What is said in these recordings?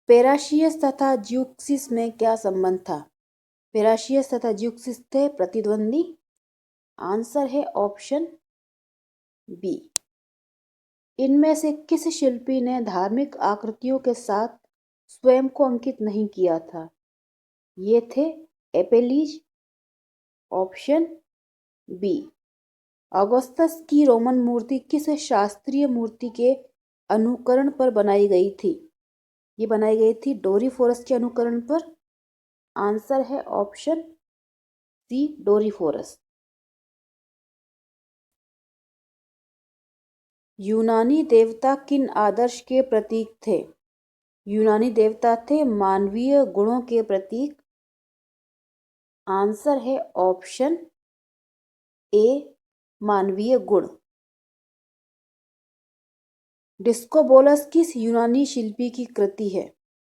पेराशियस तथा ज़्यूक्सिस में क्या संबंध था? पेराशियस तथा ज़्यूक्सिस थे प्रतिद्वंदी। आंसर है ऑप्शन बी। इनमें से किस शिल्पी ने धार्मिक आकृतियों के साथ स्वयं को अंकित नहीं किया था? ये थे एपेलीज। Option B. ऑगस्टस की रोमन मूर्ति किस शास्त्रीय मूर्ति के अनुकरण पर बनाई गई थी? ये बनाई गई थी डोरीफोरस के अनुकरण पर। आंसर है ऑप्शन सी, डोरीफोरस। यूनानी देवता किन आदर्श के प्रतीक थे? यूनानी देवता थे मानवीय गुणों के प्रतीक। आंसर है ऑप्शन ए, मानवीय गुण। डिस्कोबोलस किस यूनानी शिल्पी की कृति है?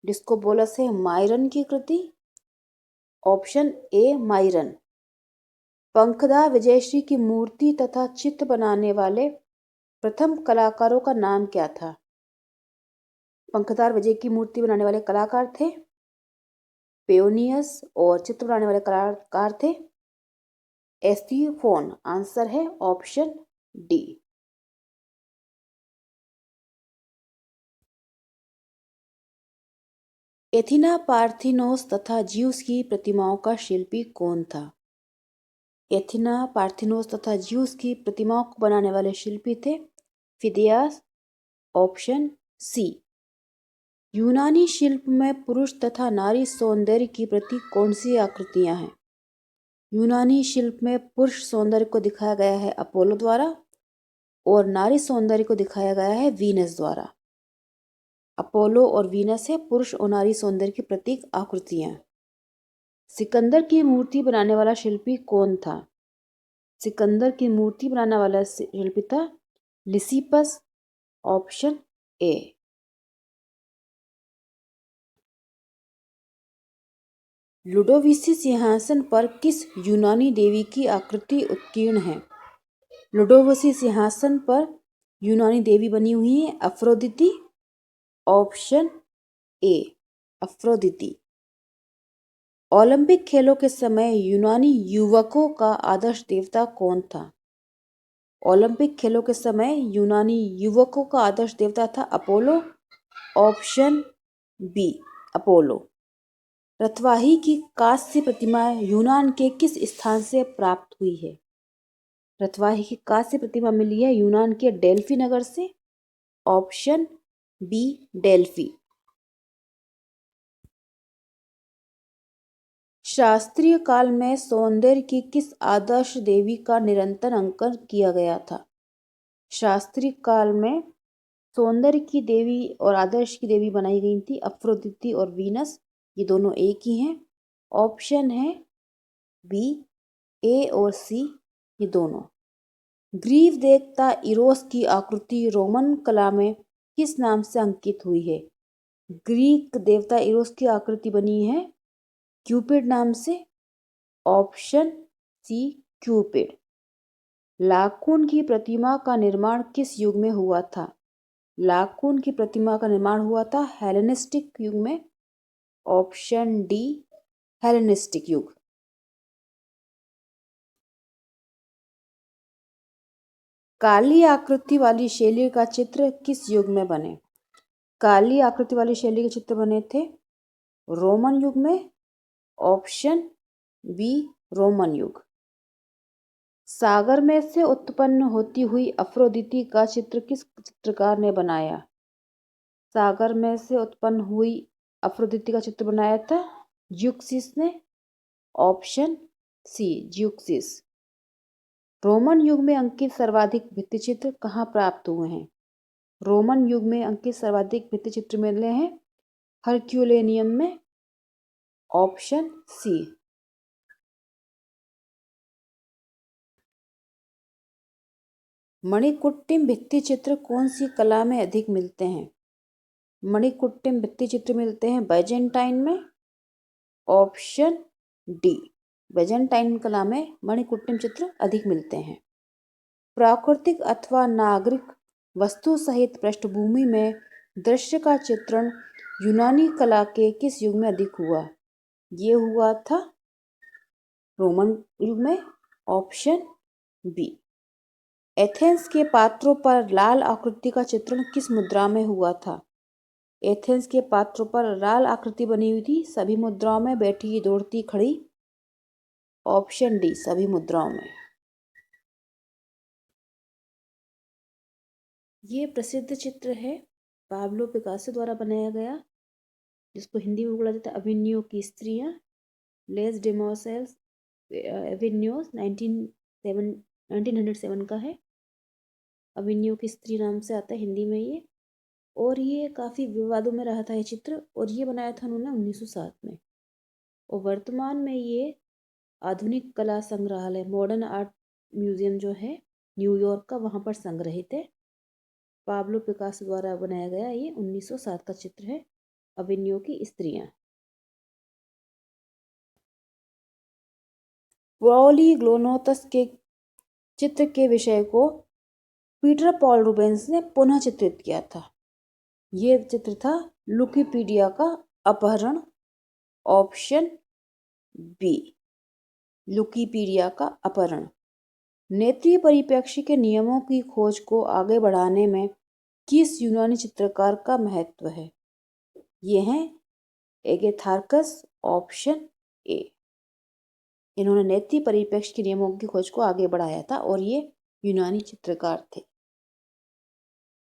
डिस्कोबोलस है मायरन की कृति। Option A, Myron. पंखदार विजयश्री की मूर्ति तथा चित्र बनाने वाले प्रथम कलाकारों का नाम क्या था? पंखदार विजय की मूर्ति बनाने वाले कलाकार थे पेओनियस और चित्र बनाने वाले कलाकार थे एस्टीफोन। आंसर है ऑप्शन डी। एथिना, पार्थिनोस तथा ज्यूस की प्रतिमाओं का शिल्पी कौन था? एथिना, पार्थिनोस तथा ज्यूस की प्रतिमाओं को बनाने वाले शिल्पी थे फिदियास। Option C. यूनानी शिल्प में पुरुष तथा नारी सौंदर्य की प्रतीक कौन सी आकृतियां हैं? यूनानी शिल्प में पुरुष सौंदर्य को दिखाया गया है अपोलो द्वारा और नारी सौंदर्य को दिखाया गया है वीनस द्वारा। अपोलो और वीनस है पुरुष और नारी सौंदर्य की प्रतीक आकृतियां। सिकंदर की मूर्ति बनाने वाला शिल्पी कौन था? सिकंदर की मूर्ति बनाने वाला शिल्पी था लिसिपस। Option A. लुडोविसी सिंहासन पर किस यूनानी देवी की आकृति उत्कीर्ण है? लुडोविसी सिंहासन पर यूनानी देवी बनी हुई है अफ्रोदिति। Option A, अफ्रोदिति। ओलंपिक खेलों के समय यूनानी युवकों का आदर्श देवता कौन था? ओलंपिक खेलों के समय यूनानी युवकों का आदर्श देवता था अपोलो। Option B, Apollo. रथवाही की कांस्य प्रतिमा यूनान के किस स्थान से प्राप्त हुई है? रथवाही की कांस्य प्रतिमा मिली है यूनान के डेल्फी नगर से। Option B, Delphi. शास्त्रीय काल में सौंदर्य की किस आदर्श देवी का निरंतर अंकन किया गया था? शास्त्रीय काल में सौंदर्य की देवी और आदर्श की देवी बनाई गई थी अफ्रोदिति और वीनस। ये दोनों एक ही हैं। ऑप्शन है बी, ए और सी, ये दोनों। ग्रीक देवता इरोस की आकृति रोमन कला में किस नाम से अंकित हुई है? ग्रीक देवता इरोस की आकृति बनी है क्यूपिड नाम से। Option C, Cupid. लाकुन की प्रतिमा का निर्माण किस युग में हुआ था? लाकुन की प्रतिमा का निर्माण हुआ था हेलेनिस्टिक युग में। ऑप्शन डी, हेलेनिस्टिक युग। काली आकृति वाली शैली का चित्र किस युग में बने? काली आकृति वाली शैली के चित्र बने थे रोमन युग में। ऑप्शन बी, रोमन युग। सागर में से उत्पन्न होती हुई अफ्रोदिति का चित्र किस चित्रकार ने बनाया? सागर में से उत्पन्न हुई अफ्रोदिति का चित्र बनाया था ज़्यूक्सिस ने। Option C, ज़्यूक्सिस। रोमन युग में अंकित सर्वाधिक भित्तिचित्र कहाँ प्राप्त हुए हैं? रोमन युग में अंकित सर्वाधिक भित्तिचित्र मिले हैं हरक्यूलेनियम में। Option C. मणिकुट्टिम भित्तिचित्र कौन सी कला में अधिक मिलते हैं? मणिकुट्टिम भित्तिचित्र मिलते हैं बाइजेंटाइन में। ऑप्शन डी, बाइजेंटाइन कला में मणिकुट्टिम चित्र अधिक मिलते हैं। प्राकृतिक अथवा नागरिक वस्तु सहित पृष्ठभूमि में दृश्य का चित्रण यूनानी कला के किस युग में अधिक हुआ? ये हुआ था रोमन युग में। Option B. एथेंस के पात्रों पर लाल आकृति का चित्रण किस मुद्रा में हुआ था? एथेंस के पात्रों पर लाल आकृति बनी हुई थी सभी मुद्राओं में, बैठी, दौड़ती, खड़ी। ऑप्शन डी, सभी मुद्राओं में। ये प्रसिद्ध चित्र है पाब्लो पिकासो द्वारा बनाया गया, जिसको हिंदी में बोला जाता है अविन्यो की स्त्रियां, लेस डेमोसेल्स एविन्योस 1907 का है। अविन्यो की स्त्री नाम से आता है हिंदी में ये। और ये काफ़ी विवादों में रहा था ये चित्र, और ये बनाया था उन्होंने 1907 में। और वर्तमान में ये आधुनिक कला संग्रहालय मॉडर्न आर्ट म्यूजियम जो है न्यूयॉर्क का, वहाँ पर संग्रहित है। पाब्लो पिकासो द्वारा बनाया गया ये 1907 का चित्र है, अविन्यो की स्त्रियां। पॉलीग्लोनोतस के चित्र के विषय को पीटर पॉल रूबेंस ने पुनः चित्रित किया था। ये चित्र था लुकिपीडिया का अपहरण। ऑप्शन बी, लुकिपीडिया का अपहरण। नेत्रीय परिप्रेक्ष्य के नियमों की खोज को आगे बढ़ाने में किस यूनानी चित्रकार का महत्व है? ये हैं एगेथार्कस। Option A. इन्होंने नेत्रीय परिप्रेक्ष्य के नियमों की खोज को आगे बढ़ाया था और ये यूनानी चित्रकार थे।